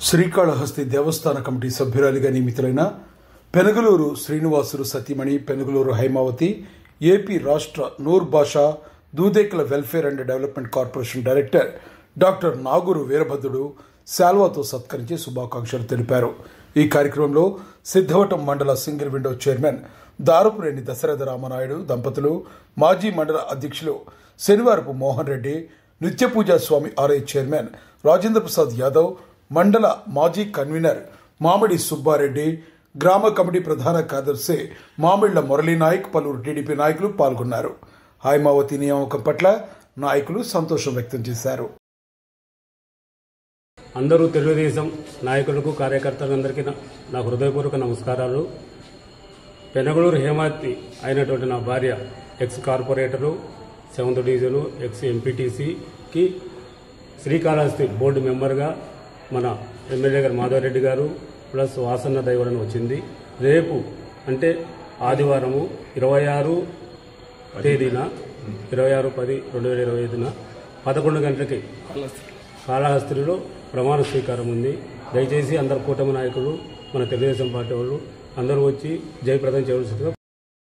శ్రీకాళహస్తి దేవస్థాన కమిటీ సభ్యురాలిగా నియమితులైన పెనుగలూరు శ్రీనివాసులు సతీమణి పెనుగలూరు హైమావతి ఏపీ రాష్ట్ర Noor Basha Dudekula welfare and development corporation director doctor Naguru Veerabhadrudu శాల్వాతో సత్కరించి శుభాకాంక్షలు తెలిపారు. ఈ కార్యక్రమంలో సిద్ధవటం మండల single window chairman Darapureni Dasaratha Ramanaidu దంపతులు, మాజీ మండల అధ్యక్షులు శనివారపు మోహన్ రెడ్డి, నిత్యపూజా స్వామి ఆర్ఐ చైర్మన్ రాజేంద్ర ప్రసాద్ యాదవ్, మండల మాజీ కన్వీనర్ మామిడి సుబ్బారెడ్డి, గ్రామ కమిటీ ప్రధాన కార్యదర్శి మామిళ్ల మురళీనాయక్, పలువురు టీడీపీ నాయకులు పాల్గొన్నారు. హైమావతి నియామకం పట్ల నాయకులు సంతోషం వ్యక్తం చేశారు. అందరూ తెలుగుదేశం నాయకులకు, కార్యకర్తలందరికీ నా హృదయపూర్వక నమస్కారాలు. పెనుగలూరు హేమావతి అయినటువంటి నా భార్య ex corporator, 7th division, ex ఎంపీటీసీకి శ్రీకాళహస్తి బోర్డు మెంబర్గా మన ఎమ్మెల్యే గారు మాధవరెడ్డి గారు ప్లస్ వాసన్న దైవరని వచ్చింది. రేపు అంటే ఆదివారము 26 తేదీన 26/10/2025 11 గంటలకి కాళహస్తిలో ప్రమాణ స్వీకారం ఉంది. దయచేసి అందరు కూటమి నాయకులు, మన తెలుగుదేశం పార్టీ వాళ్ళు అందరూ వచ్చి జయప్రదం చేయవలసిందిగా